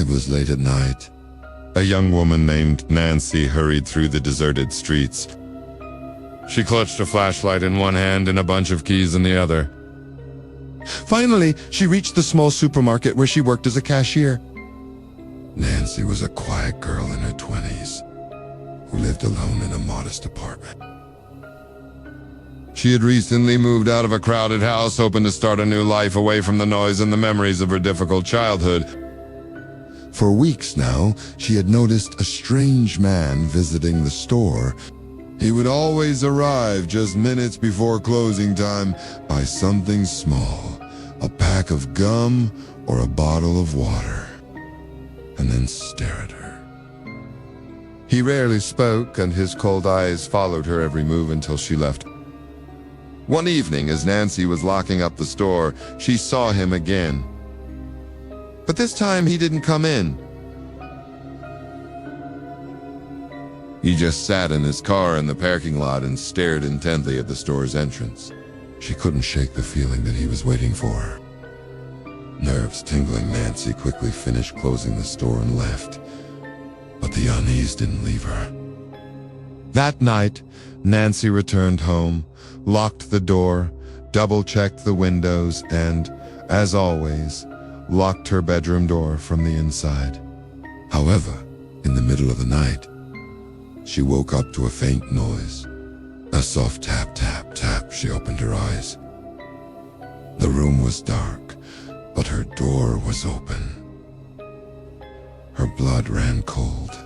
It was late at night. A young woman named Nancy hurried through the deserted streets. She clutched a flashlight in one hand and a bunch of keys in the other. Finally, she reached the small supermarket where she worked as a cashier. Nancy was a quiet girl in her 20s who lived alone in a modest apartment. She had recently moved out of a crowded house, hoping to start a new life away from the noise and the memories of her difficult childhood. For weeks now, she had noticed a strange man visiting the store. He would always arrive just minutes before closing time, buy something small, a pack of gum or a bottle of water, and then stare at her. He rarely spoke, and his cold eyes followed her every move until she left. One evening, as Nancy was locking up the store, she saw him again. But this time he didn't come in. He just sat in his car in the parking lot and stared intently at the store's entrance. She couldn't shake the feeling that he was waiting for her. Nerves tingling, Nancy quickly finished closing the store and left. But the unease didn't leave her. That night, Nancy returned home, locked the door, double-checked the windows, and, as always, locked her bedroom door from the inside. However, in the middle of the night, she woke up to a faint noise. A soft tap, tap, tap. She opened her eyes. The room was dark, but her door was open. Her blood ran cold.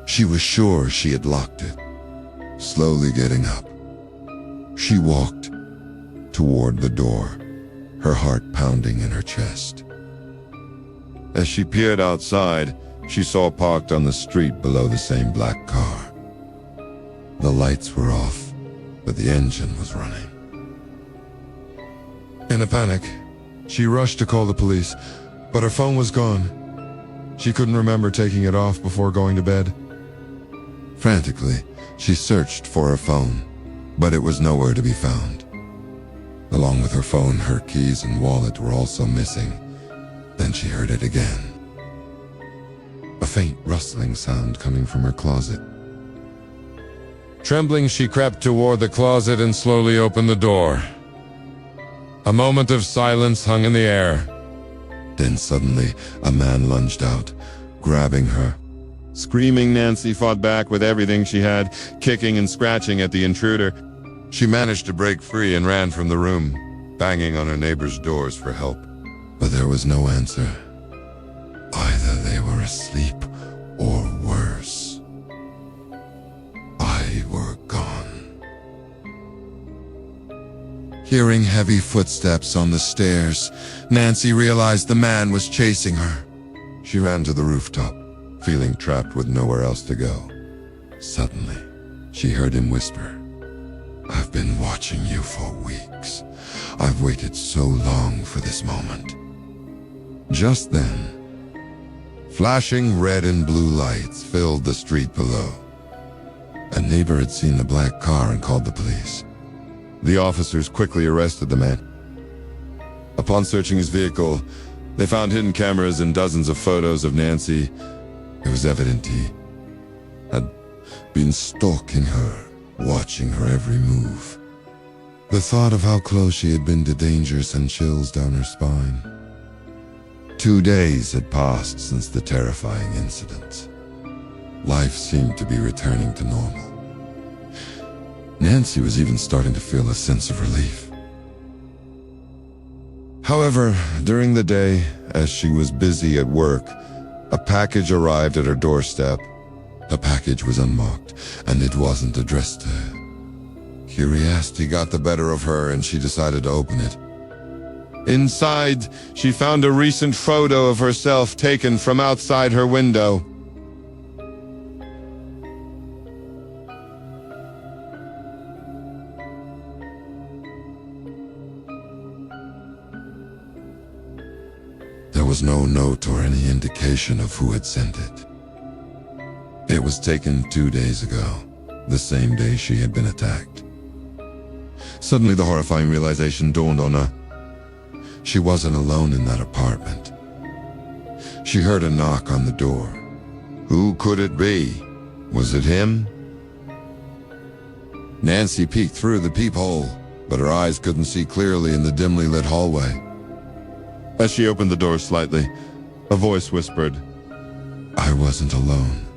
She was sure she had locked it. Slowly getting up, she walked toward the door, her heart pounding in her chest. As she peered outside, she saw parked on the street below the same black car. The lights were off, but the engine was running. In a panic, she rushed to call the police, but her phone was gone. She couldn't remember taking it off before going to bed. Frantically, she searched for her phone, but it was nowhere to be found. Along with her phone, her keys and wallet were also missing. Then she heard it again. A faint rustling sound coming from her closet. Trembling, she crept toward the closet and slowly opened the door. A moment of silence hung in the air. Then suddenly, a man lunged out, grabbing her. Screaming, Nancy fought back with everything she had, kicking and scratching at the intruder. She managed to break free and ran from the room, banging on her neighbors' doors for help. But there was no answer. Either they were asleep or worse. I were gone. Hearing heavy footsteps on the stairs, Nancy realized the man was chasing her. She ran to the rooftop, feeling trapped with nowhere else to go. Suddenly, she heard him whisper, "I've been watching you for weeks. I've waited so long for this moment." Just then, flashing red and blue lights filled the street below. A neighbor had seen the black car and called the police. The officers quickly arrested the man. Upon searching his vehicle, they found hidden cameras and dozens of photos of Nancy. It was evident he had been stalking her, watching her every move. The thought of how close she had been to danger sent chills down her spine. 2 days had passed since the terrifying incident. Life seemed to be returning to normal. Nancy was even starting to feel a sense of relief. However, during the day, as she was busy at work, a package arrived at her doorstep. The package was unmarked, and it wasn't addressed to her. Curiosity got the better of her, and she decided to open it. Inside, she found a recent photo of herself taken from outside her window. There was no note or any indication of who had sent it. It was taken 2 days ago, the same day she had been attacked. Suddenly, the horrifying realization dawned on her. She wasn't alone in that apartment. she heard a knock on the door. Who could it be? Was it him? Nancy peeked through the peephole, but her eyes couldn't see clearly in the dimly lit hallway. As she opened the door slightly, a voice whispered, "I wasn't alone."